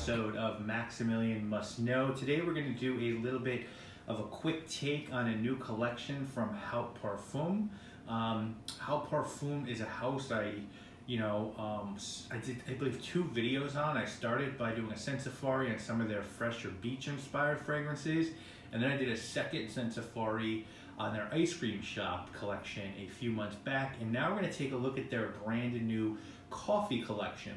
episode of Maximilian Must Know. Today we're going to do a little bit of a quick take on a new collection from Haught Parfums. Haught Parfums is a house I did, I believe, 2 videos on. I started by doing a scent safari on some of their fresh or beach inspired fragrances, and then I did a second scent safari on their ice cream shop collection a few months back, and now we're going to take a look at their brand new coffee collection.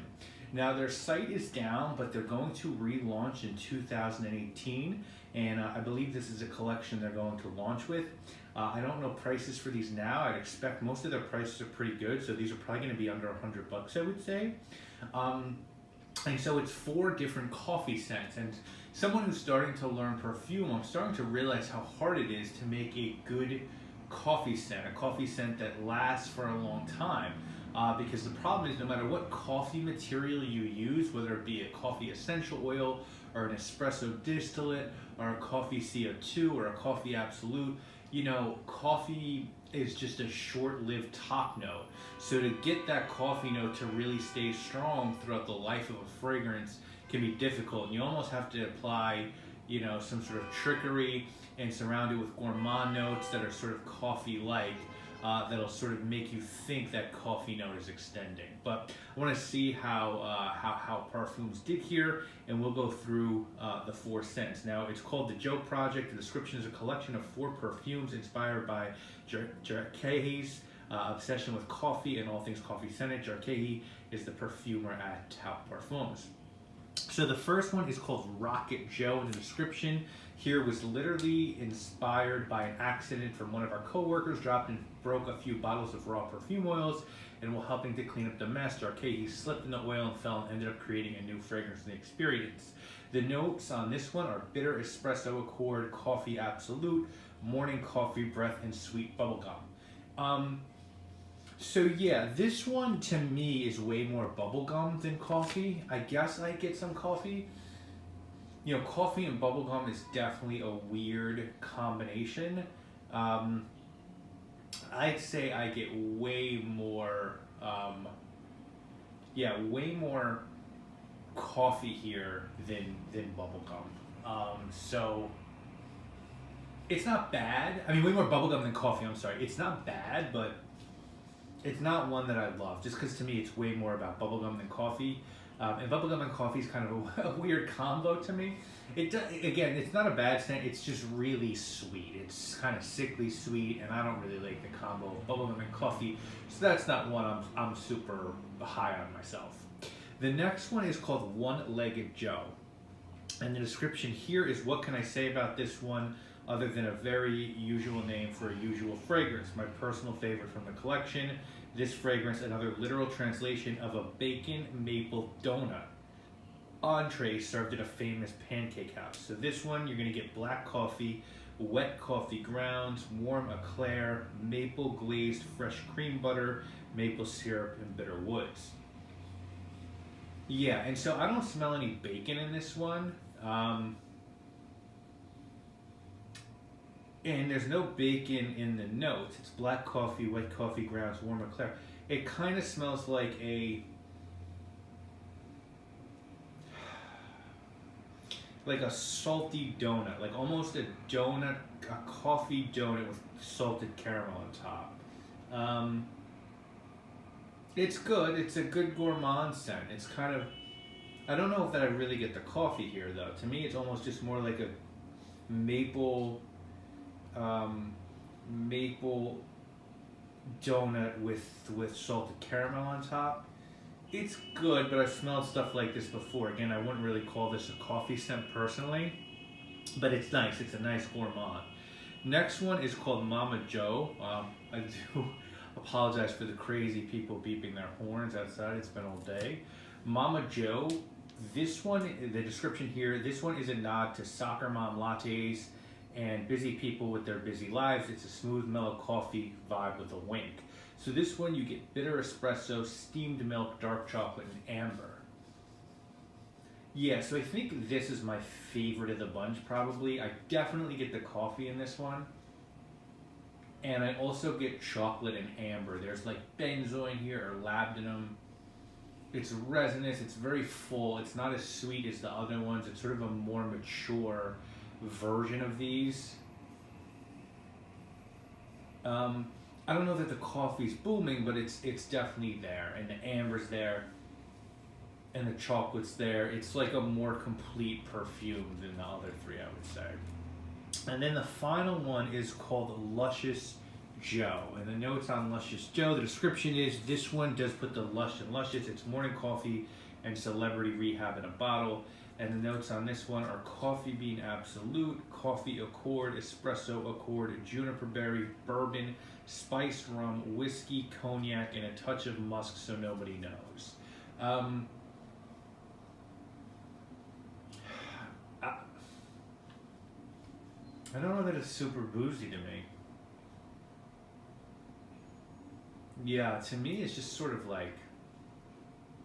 Now their site is down, but they're going to relaunch in 2018, and I believe this is a collection they're going to launch with. I don't know prices for these now. I'd expect most of their prices are pretty good, so these are probably going to be under $100, I would say. And so it's 4 different coffee scents, and someone who's starting to learn perfume, I'm starting to realize how hard it is to make a good coffee scent, a coffee scent that lasts for a long time. Because the problem is, no matter what coffee material you use, whether it be a coffee essential oil or an espresso distillate or a coffee CO2 or a coffee absolute, coffee is just a short-lived top note. So to get that coffee note to really stay strong throughout the life of a fragrance can be difficult, and you almost have to apply, some sort of trickery and surround it with gourmand notes that are sort of coffee-like. That'll sort of make you think that coffee note is extending. But I want to see how Parfums did here, and we'll go through the 4 scents. Now, it's called the Joe Project. The description is a collection of 4 perfumes inspired by Jarkehi's obsession with coffee and all things coffee scented. Jarkehi is the perfumer at Haught Parfums. So the first one is called Rocket Joe, and the description here was literally inspired by an accident from one of our co-workers, dropped and broke a few bottles of raw perfume oils, and while helping to clean up the mess, he slipped in the oil and fell and ended up creating a new fragrance in the experience. The notes on this one are bitter espresso accord, coffee absolute, morning coffee breath, and sweet bubblegum. So yeah, this one to me is way more bubblegum than coffee. I guess I get some coffee. Coffee and bubblegum is definitely a weird combination. I'd say I get way more coffee here than bubblegum. So it's not bad. I mean, way more bubblegum than coffee, I'm sorry. It's not bad, but it's not one that I love, just because to me it's way more about bubblegum than coffee. And bubblegum and coffee is kind of a weird combo to me. Again, it's not a bad scent, it's just really sweet. It's kind of sickly sweet, and I don't really like the combo of bubblegum and coffee, so that's not one I'm super high on myself. The next one is called One-Legged Joe. And the description here is, what can I say about this one other than a very usual name for a usual fragrance? My personal favorite from the collection. This fragrance, another literal translation of a bacon maple donut entree served at a famous pancake house. So this one, you're going to get black coffee, wet coffee grounds, warm eclair, maple glazed fresh cream butter, maple syrup, and bitter woods. Yeah, and so I don't smell any bacon in this one. And there's no bacon in the notes. It's black coffee, wet coffee grounds, warm eclair. It kind of smells like a salty donut, like almost a donut, a coffee donut with salted caramel on top. It's good. It's a good gourmand scent. It's kind of, I don't know if that I really get the coffee here though. To me, it's almost just more like a maple donut with salted caramel on top. It's good, but I've smelled stuff like this before. Again, I wouldn't really call this a coffee scent personally, but it's nice. It's a nice gourmand. Next one is called Mama Joe. I do apologize for the crazy people beeping their horns outside. It's been all day. Mama Joe, this one, the description here, this one is a nod to soccer mom lattes and busy people with their busy lives. It's a smooth, mellow coffee vibe with a wink. So this one, you get bitter espresso, steamed milk, dark chocolate, and amber. Yeah, so I think this is my favorite of the bunch, probably. I definitely get the coffee in this one. And I also get chocolate and amber. There's like benzoin here or labdanum. it's resinous, it's very full. It's not as sweet as the other ones. It's sort of a more mature version of these. I don't know that the coffee's booming, but it's definitely there, and the amber's there, and the chocolate's there. It's like a more complete perfume than the other three, I would say. And then the final one is called Luscious Joe, and the notes on Luscious Joe, the description is, this one does put the lush and luscious. It's morning coffee and celebrity rehab in a bottle. And the notes on this one are coffee bean absolute, coffee accord, espresso accord, juniper berry, bourbon, spiced rum, whiskey, cognac, and a touch of musk so nobody knows. I don't know that it's super boozy to me. Yeah, to me it's just sort of like,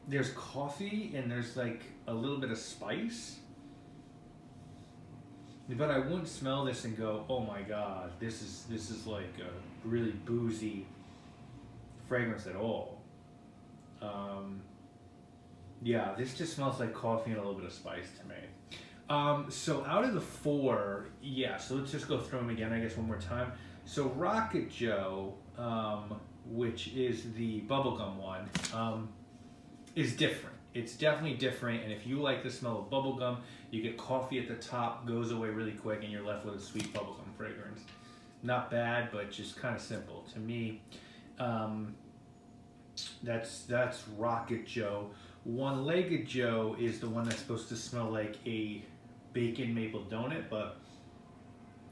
there's coffee and there's like a little bit of spice, but I wouldn't smell this and go, oh my god, this is like a really boozy fragrance at all. Yeah, this just smells like coffee and a little bit of spice to me. So out of the four, yeah, so let's just go through them again, I guess, one more time. So Rocket Joe, which is the bubblegum one, is different. It's definitely different, and if you like the smell of bubblegum, you get coffee at the top, goes away really quick, and you're left with a sweet bubblegum fragrance. Not bad, but just kind of simple. To me, that's Rocket Joe. One-Legged Joe is the one that's supposed to smell like a bacon maple donut, but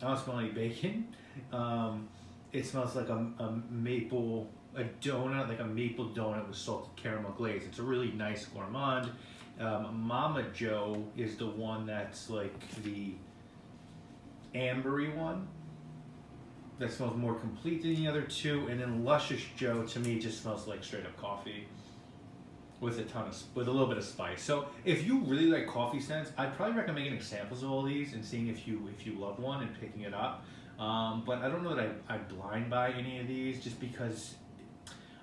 I don't smell any bacon. It smells like a donut, like a maple donut with salted caramel glaze. It's a really nice gourmand. Mama Joe is the one that's like the ambery one that smells more complete than the other two. And then Luscious Joe, to me, just smells like straight up coffee with a little bit of spice. So if you really like coffee scents, I'd probably recommend getting samples of all these and seeing if you love one and picking it up. But I don't know that I'd blind buy any of these, just because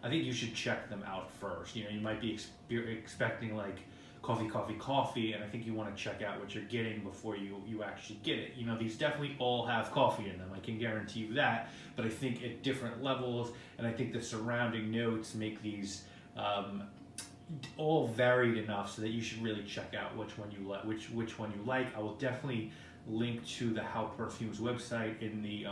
I think you should check them out first. You know, you might be expecting like coffee, and I think you want to check out what you're getting before you actually get it. You know, these definitely all have coffee in them, I can guarantee you that, but I think at different levels, and I think the surrounding notes make these all varied enough so that you should really check out which one you like. Which one you like. I will definitely link to the Haught Parfums website in the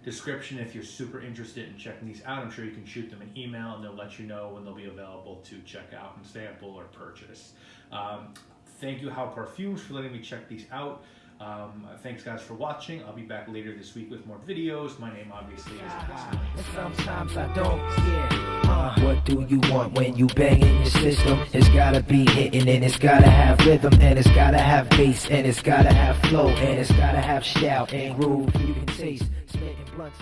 description if you're super interested in checking these out. I'm sure you can shoot them an email and they'll let you know when they'll be available to check out and sample or purchase. Thank you, Haught Parfums, for letting me check these out. Thanks guys for watching. I'll be back later this week with more videos. My name obviously is Maximilian. Sometimes I don't what do you want when you banging your system? It's gotta be hitting, and it's gotta have rhythm, and it's gotta have bass, and it's gotta have flow, and it's gotta have shout and groove. You can taste spitting blunts.